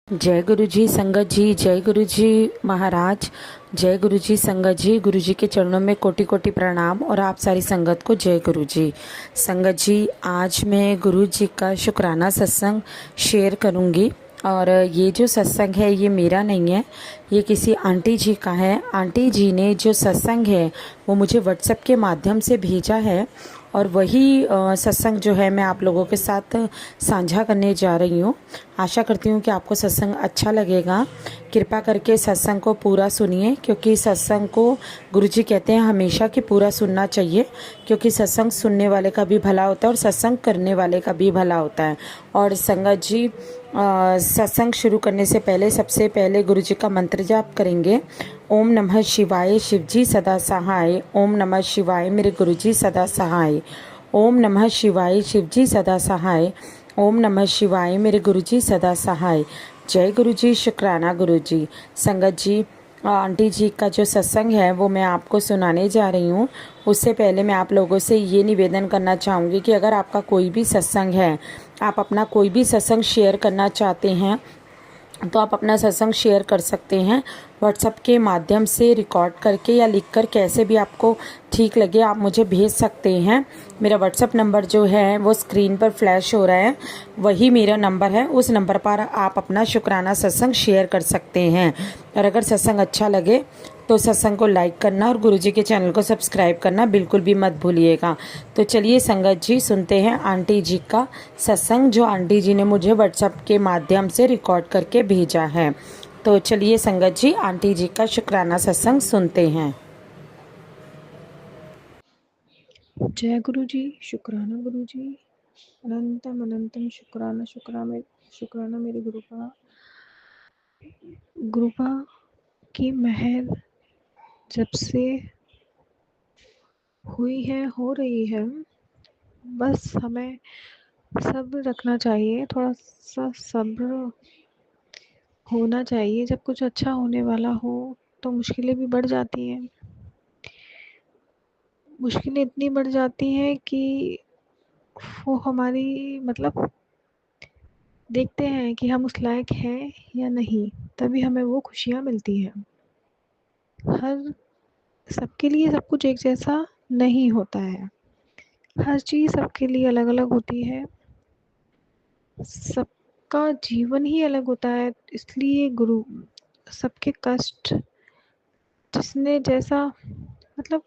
जय गुरु जी संगत जी, जय गुरु जी महाराज, जय गुरु जी संगत जी। गुरु जी के चरणों में कोटि कोटि प्रणाम और आप सारी संगत को जय गुरु जी। संगत जी, आज मैं गुरु जी का शुक्राना सत्संग शेयर करूंगी। और ये जो सत्संग है ये मेरा नहीं है, ये किसी आंटी जी का है। आंटी जी ने जो सत्संग है वो मुझे व्हाट्सएप के माध्यम से भेजा है और वही सत्संग जो है मैं आप लोगों के साथ साझा करने जा रही हूँ। आशा करती हूँ कि आपको सत्संग अच्छा लगेगा। कृपा करके सत्संग को पूरा सुनिए, क्योंकि सत्संग को गुरुजी कहते हैं हमेशा कि पूरा सुनना चाहिए, क्योंकि सत्संग सुनने वाले का भी भला होता है और सत्संग करने वाले का भी भला होता है। और संगत जी, सत्संग शुरू करने से पहले सबसे पहले गुरुजी का मंत्र जाप करेंगे। ओम नमः शिवाय, शिवजी सदा सहाय। ओम नमः शिवाय, मेरे गुरुजी सदा सहाय। ओम नमः शिवाय, शिवजी सदा सहाय। ओम नमः शिवाय, मेरे गुरुजी सदा सहाय। जय गुरुजी, शुक्राना गुरुजी। संगत जी, आंटी जी का जो सत्संग है वो मैं आपको सुनाने जा रही हूँ। उससे पहले मैं आप लोगों से ये निवेदन करना चाहूँगी कि अगर आपका कोई भी सत्संग है, आप अपना कोई भी सत्संग शेयर करना चाहते हैं तो आप अपना सत्संग शेयर कर सकते हैं व्हाट्सएप के माध्यम से, रिकॉर्ड करके या लिखकर, कैसे भी आपको ठीक लगे आप मुझे भेज सकते हैं। मेरा व्हाट्सएप नंबर जो है वो स्क्रीन पर फ्लैश हो रहा है, वही मेरा नंबर है। उस नंबर पर आप अपना शुक्राना सत्संग शेयर कर सकते हैं। और अगर सत्संग अच्छा लगे तो सत्संग को लाइक करना और गुरुजी के चैनल को सब्सक्राइब करना बिल्कुल भी मत भूलिएगा। तो चलिए संगत जी, सुनते हैं आंटी जी का सत्संग, जो आंटी जी ने मुझे व्हाट्सएप के माध्यम से रिकॉर्ड करके भेजा है। तो चलिए संगत जी, आंटी जी का शुक्राना सत्संग सुनते हैं। जय गुरु जी, शुक्राना गुरु जी। अनंतम अनंतम शुक्राना मेरे गुरुपा की मेहर जब से हुई है, हो रही है। बस हमें सब्र रखना चाहिए, थोड़ा सा सब्र होना चाहिए। जब कुछ अच्छा होने वाला हो तो मुश्किलें भी बढ़ जाती हैं। मुश्किलें इतनी बढ़ जाती हैं कि वो हमारी देखते हैं कि हम उस लायक हैं या नहीं, तभी हमें वो खुशियाँ मिलती हैं। हर सबके लिए सब कुछ एक जैसा नहीं होता है। हर चीज़ सबके लिए अलग अलग होती है। सबका जीवन ही अलग होता है, इसलिए गुरु सबके कष्ट जिसने जैसा मतलब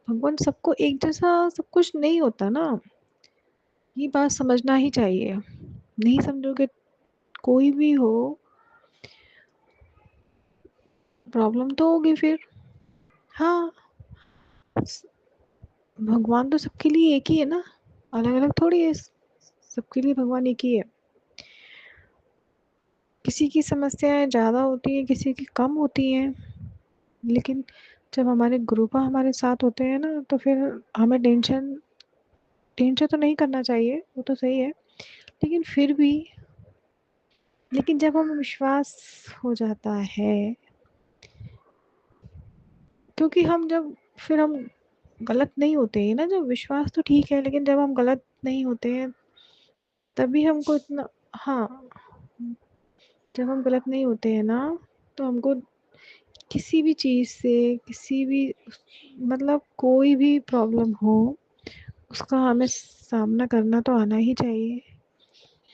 भगवान सबको एक जैसा सब कुछ नहीं होता ना, ये बात समझना ही चाहिए। नहीं समझोगे, कोई भी हो प्रॉब्लम तो होगी फिर। हाँ, भगवान तो सबके लिए एक ही है ना, अलग अलग थोड़ी है। सबके लिए भगवान एक ही है। किसी की समस्याएं ज़्यादा होती हैं, किसी की कम होती हैं, लेकिन जब हमारे गुरुपा हमारे साथ होते हैं ना, तो फिर हमें टेंशन टेंशन तो नहीं करना चाहिए, वो तो सही है, लेकिन फिर भी लेकिन जब हमें विश्वास हो जाता है, क्योंकि हम जब फिर हम गलत नहीं होते हैं ना, जब विश्वास तो ठीक है, लेकिन जब हम गलत नहीं होते हैं तभी हमको इतना, हाँ, जब हम गलत नहीं होते हैं ना, तो हमको किसी भी चीज़ से, किसी भी कोई भी प्रॉब्लम हो, उसका हमें सामना करना तो आना ही चाहिए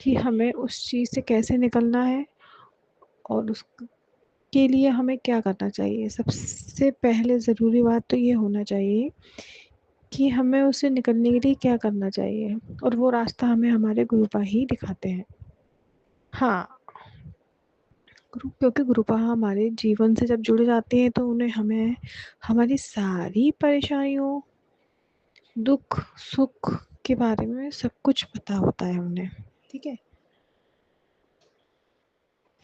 कि हमें उस चीज़ से कैसे निकलना है और उसके लिए हमें क्या करना चाहिए। सबसे पहले ज़रूरी बात तो ये होना चाहिए कि हमें उससे निकलने के लिए क्या करना चाहिए, और वो रास्ता हमें हमारे गुरुपा ही दिखाते हैं। हाँ, क्योंकि गुरुपा हमारे जीवन से जब जुड़ जाते हैं तो उन्हें हमें हमारी सारी परेशानियों, दुख सुख के बारे में सब कुछ पता होता है उन्हें। ठीक है,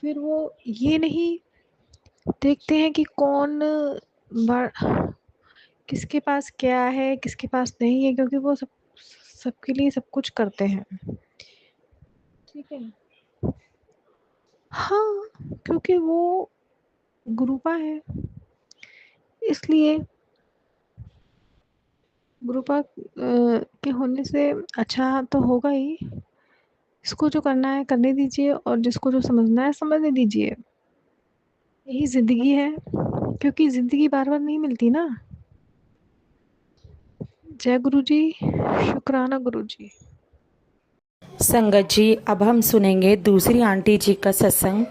फिर वो ये नहीं देखते हैं कि कौन किसके पास क्या है, किसके पास नहीं है, क्योंकि वो सबके लिए सब कुछ करते हैं। ठीक है, हाँ, क्योंकि वो गुरुपा है, इसलिए गुरुपा के होने से अच्छा तो होगा ही, इसको जो करना है करने दीजिए और जिसको जो समझना है समझने दीजिए। यही ज़िंदगी है, क्योंकि ज़िंदगी बार-बार नहीं मिलती ना। जय गुरुजी, शुक्राना गुरुजी। संगत जी, अब हम सुनेंगे दूसरी आंटी जी का सत्संग,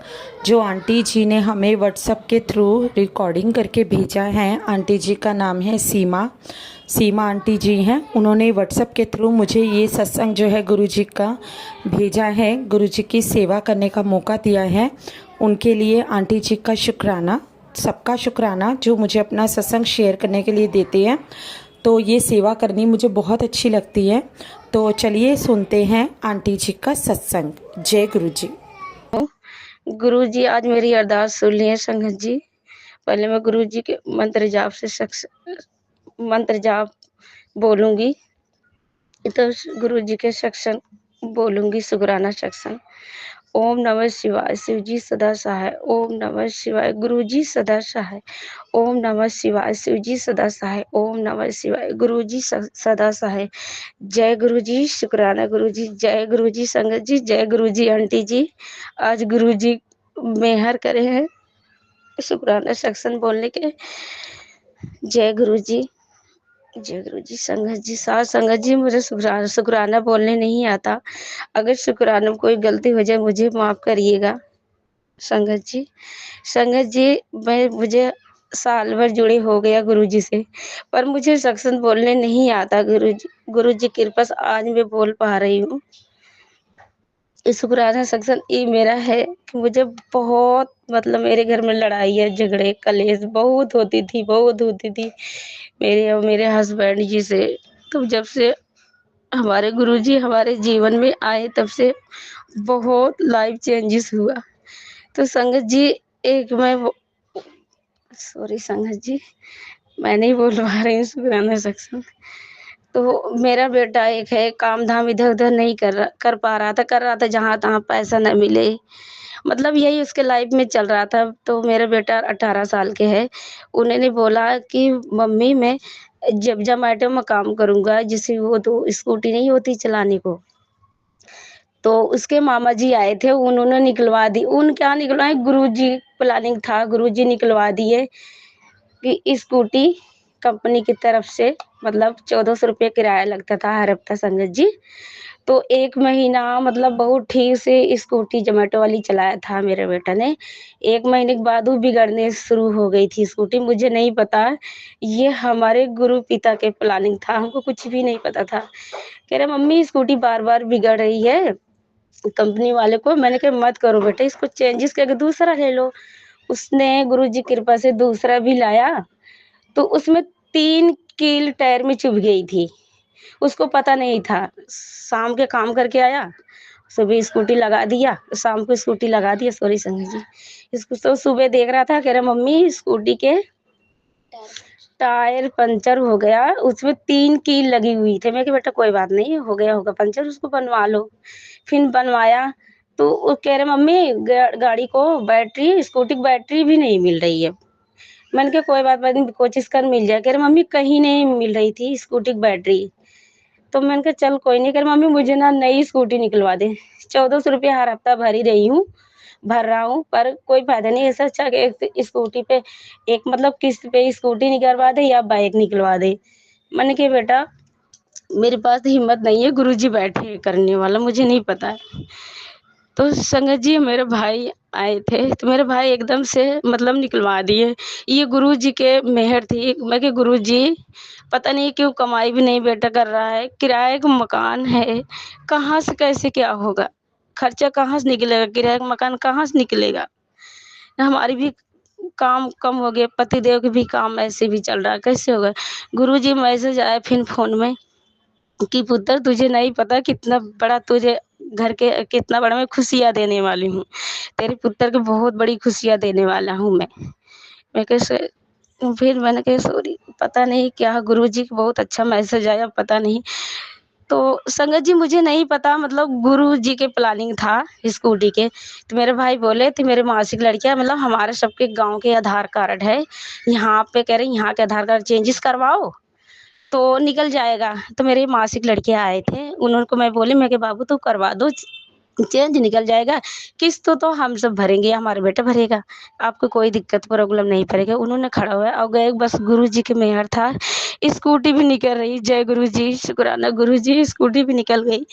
जो आंटी जी ने हमें व्हाट्सएप के थ्रू रिकॉर्डिंग करके भेजा है। आंटी जी का नाम है सीमा। सीमा आंटी जी हैं। उन्होंने व्हाट्सएप के थ्रू मुझे ये सत्संग जो है गुरु जी का भेजा है, गुरु जी की सेवा करने का मौका दिया है। उनके लिए आंटी जी का शुक्राना, सबका शुक्राना जो मुझे अपना सत्संग शेयर करने के लिए देते हैं। तो ये सेवा करनी मुझे बहुत अच्छी लगती है। तो चलिए सुनते हैं आंटी जी का सत्संग। जय गुरु जी। गुरु जी आज मेरी अरदास सुन लिए संगत जी। पहले मैं गुरु जी के मंत्र जाप बोलूंगी, तो गुरु जी के सत्संग बोलूंगी, शुक्राना सत्संग। ओम नमः शिवाय, शिव जी सदा सहाय। ओम नमः शिवाय, गुरु जी सदा सहाय। ओम नमः शिवाय, शिव जी सदा सहाय। ओम नमः शिवाय, गुरु जी सदा सहाय। जय गुरु जी, शुक्राना गुरु जी। जय गुरु जी संगत जी, जय गुरु जी आंटी जी। आज गुरु जी मेहर करे हैं शुक्राना सत्संग बोलने के। जय गुरु जी, जय गुरु जी। संगत जी, साथ संगत जी, मुझे शुक्राना बोलने नहीं आता। अगर शुक्राना में कोई गलती हो जाए मुझे माफ करिएगा संगत जी। संगत जी, मुझे साल भर जुड़े हो गया गुरु जी से, पर मुझे सत्संग बोलने नहीं आता। गुरु जी कृपा से आज मैं बोल पा रही हूँ। शुक्राना सत्संग ये मेरा है कि मुझे बहुत मतलब मेरे घर में लड़ाई है, झगड़े कलेश बहुत होती थी मेरे और मेरे हस्बैंड जी से। तो जब से हमारे गुरुजी हमारे जीवन में आए तब से बहुत लाइफ चेंजेस हुआ। तो संगत जी, एक मैं सॉरी संगत जी, मैं नहीं बोल पा रही हूँ शुक्राना सत्संग। तो मेरा बेटा एक है, काम धाम इधर उधर नहीं कर पा रहा था, कर रहा था जहाँ तहाँ पैसा न मिले, मतलब यही उसके लाइफ में चल रहा था। तो मेरा बेटा 18 साल के है। उन्होंने बोला कि मम्मी मैं जब जोमैटो में काम करूंगा, जिसे वो तो स्कूटी नहीं होती चलाने को, तो उसके मामा जी आए थे, उन्होंने निकलवा दी। उन क्या निकलवाए, गुरुजी प्लानिंग था, गुरुजी निकलवा दिए कि स्कूटी कंपनी की तरफ से, मतलब 1400 रुपये किराया लगता था हर हफ्ता संगत जी। तो 1 महीना मतलब बहुत ठीक से स्कूटी जोमेटो वाली चलाया था मेरे बेटा ने। 1 महीने के बाद वो बिगड़ने शुरू हो गई थी स्कूटी। मुझे नहीं पता, ये हमारे गुरु पिता के प्लानिंग था, हमको कुछ भी नहीं पता था। कह रहे मम्मी स्कूटी बार बार बिगड़ रही है कंपनी वाले को। मैंने कहा मत करो बेटा, इसको चेंजेस करके दूसरा ले लो। उसने गुरु जी कृपा से दूसरा भी लाया, तो उसमें 3 कील टायर में चुभ गई थी। उसको पता नहीं था। शाम के काम करके आया, सुबह स्कूटी लगा दिया, शाम को स्कूटी लगा दिया, सॉरी संजय जी। इसको तो सुबह देख रहा था, कह रहा मम्मी स्कूटी के टायर पंचर हो गया, उसमें 3 कील लगी हुई थी। मैं कि बेटा कोई बात नहीं, हो गया होगा पंचर, उसको बनवा लो। फिर बनवाया तो वो कह रहे मम्मी गाड़ी को बैटरी, स्कूटी की बैटरी भी नहीं मिल रही है। मैंने कहा कोई बात नहीं, कोशिश कर मिल जाए। कह रहे मम्मी कहीं नहीं मिल रही थी स्कूटी की बैटरी। तो मैंने कहा चल कोई नहीं। कह रहे मम्मी मुझे ना नई स्कूटी निकलवा दे। 1400 रुपया हर हफ्ता भर ही रही हूँ, भर रहा हूँ, पर कोई फायदा नहीं। ऐसा अच्छा कि एक स्कूटी पे एक मतलब किस्त पे स्कूटी निकलवा दे या बाइक निकलवा दे। मैंने कहा बेटा मेरे पास हिम्मत नहीं है, गुरुजी बैठे हैं करने वाला, मुझे नहीं पता है। तो संगत जी मेरे भाई आए थे, तो मेरे भाई एकदम से मतलब निकलवा दिए। ये गुरु जी के मेहर थी। मैं कि गुरु जी पता नहीं क्यों कमाई भी नहीं बेटा कर रहा है, किराए का मकान है, कहाँ से कैसे क्या होगा, खर्चा कहाँ से निकलेगा, किराए का मकान कहाँ से निकलेगा। हमारी भी काम कम हो गए, पतिदेव के भी काम ऐसे भी चल रहा है, कैसे होगा। गुरु जी मैसेज आया फिर फोन में कि पुत्र तुझे नहीं पता कितना बड़ा तुझे घर के कितना बड़ा मैं खुशियाँ देने वाली हूँ। तेरे पुत्र को बहुत बड़ी खुशियाँ देने वाला हूँ मैं कैसे। फिर मैंने कहा सॉरी, पता नहीं क्या गुरुजी का बहुत अच्छा मैसेज आया, पता नहीं। तो संगत जी मुझे नहीं पता, मतलब गुरु जी के प्लानिंग था स्कूटी के। तो मेरे भाई बोले थे मेरे मासिक लड़कियां, मतलब हमारे सबके गांव के आधार कार्ड है यहाँ पे, कह रहे यहाँ के आधार कार्ड चेंजेस करवाओ तो निकल जाएगा। तो मेरे मासिक लड़के आए थे, उन्होंने को मैं बोली, मैं कि बाबू तू करवा दो चेंज निकल जाएगा, किस्त तो हम सब भरेंगे, हमारा बेटा भरेगा, आपको कोई दिक्कत प्रॉब्लम नहीं पड़ेगा। उन्होंने खड़ा हुआ और गए, बस गुरुजी की मेहर था, स्कूटी भी निकल रही, जय गुरुजी, शुक्राना गुरुजी, स्कूटी भी निकल गई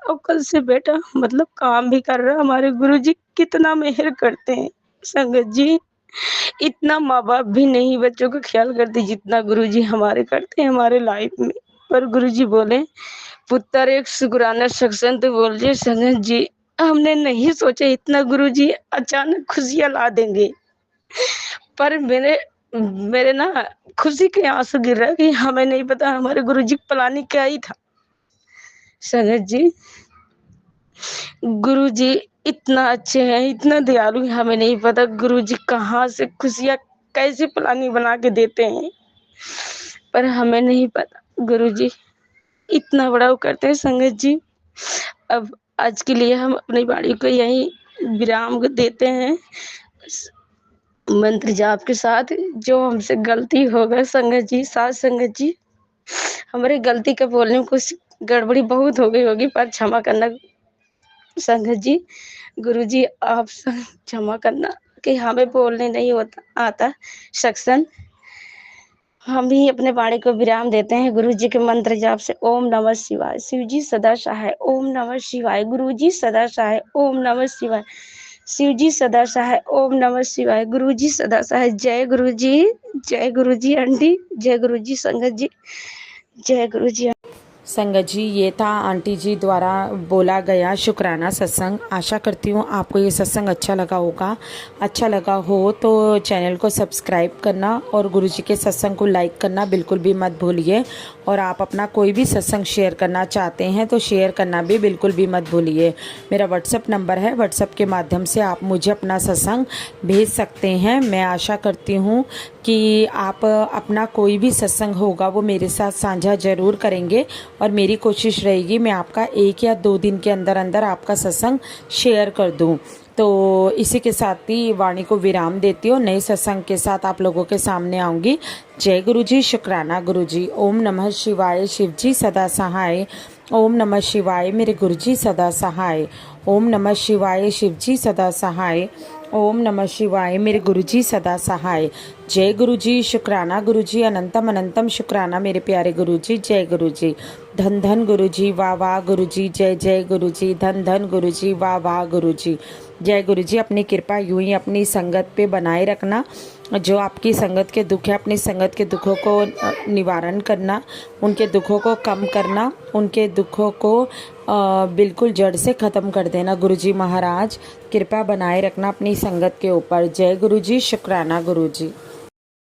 और कल से बेटा मतलब काम भी कर रहा है। हमारे गुरुजी कितना मेहर करते हैं संगत जी, इतना माँ-बाप भी नहीं बच्चों का ख्याल करते जितना गुरुजी हमारे करते हैं हमारे लाइफ में। पर गुरुजी बोले, पुत्र एक शुक्राना सत्संग तो बोलिए संगत जी, हमने नहीं सोचा इतना गुरुजी अचानक खुशियाँ ला देंगे। पर मेरे मेरे ना खुशी के आंसू गिर रहे कि हमें नहीं पता हमारे गुरुजी का प्लानिंग क्या ही था। संगत जी, गुरुजी इतना अच्छे हैं, इतना दयालु हैं, हमें नहीं पता गुरुजी कहाँ से खुशियाँ कैसे प्लानिंग बना के देते हैं। पर हमें नहीं पता गुरुजी इतना बड़ा वो करते हैं संगत जी। अब आज के लिए हम अपनी वाणी को यहीं विराम देते हैं मंत्र जाप के साथ। जो हमसे गलती होगा संगत जी, साथ संगत जी, हमारी गलती का बोलने में कुछ गड़बड़ी बहुत हो गई होगी, पर क्षमा करना संगत जी। गुरुजी आप क्षमा करना कि हमें बोलने नहीं होता आता सत्संग। हम भी अपने वाणी को विराम देते हैं गुरु जी के मंत्र जाप से। ओम नमः शिवाय, शिव जी सदा सहाय। ओम नमः शिवाय, गुरु जी सदा सहाय। ओम नमः शिवाय, शिव जी सदा सहाय। ओम नमः शिवाय, गुरु जी सदा सहाय। जय गुरु जी, जय गुरु जी आंटी, जय गुरु जी संगत जी, जय गुरु जी। संगत जी, ये था आंटी जी द्वारा बोला गया शुक्राना सत्संग। आशा करती हूँ आपको ये सत्संग अच्छा लगा होगा। अच्छा लगा हो तो चैनल को सब्सक्राइब करना और गुरुजी के सत्संग को लाइक करना बिल्कुल भी मत भूलिए। और आप अपना कोई भी सत्संग शेयर करना चाहते हैं तो शेयर करना भी बिल्कुल भी मत भूलिए। मेरा व्हाट्सअप नंबर है, व्हाट्सअप के माध्यम से आप मुझे अपना सत्संग भेज सकते हैं। मैं आशा करती हूँ कि आप अपना कोई भी सत्संग होगा वो मेरे साथ साझा ज़रूर करेंगे और मेरी कोशिश रहेगी मैं आपका 1 या 2 दिन के अंदर अंदर आपका सत्संग शेयर कर दूं। तो इसी के साथ ही वाणी को विराम देती हूँ। नए सत्संग के साथ आप लोगों के सामने आऊँगी। जय गुरु जी, शुक्राना गुरु जी। ओम नमः शिवाय, शिव जी सदा सहाय। ओम नमः शिवाय, मेरे गुरु जी सदा सहाय। ओम नमः शिवाय, शिव जी सदा सहाय। ओम नमः शिवाय, मेरे गुरु जी सदा सहाय। जय गुरु जी, शुक्राना गुरु जी, अनंतम अनंतम शुक्राना मेरे प्यारे गुरु जी। जय गुरु जी, धन धन गुरु जी, वाह वाह गुरु जी, जय जय गुरु जी, धन धन गुरु जी, वाह वाह गुरु जी। जय गुरु जी, अपनी कृपा यूं ही अपनी संगत पे बनाए रखना। जो आपकी संगत के दुख है, अपनी संगत के दुखों को निवारण करना, उनके दुखों को कम करना, उनके दुखों को बिल्कुल जड़ से ख़त्म कर देना। गुरु जी महाराज कृपा बनाए रखना अपनी संगत के ऊपर। जय गुरु जी, शुक्राना गुरु जी।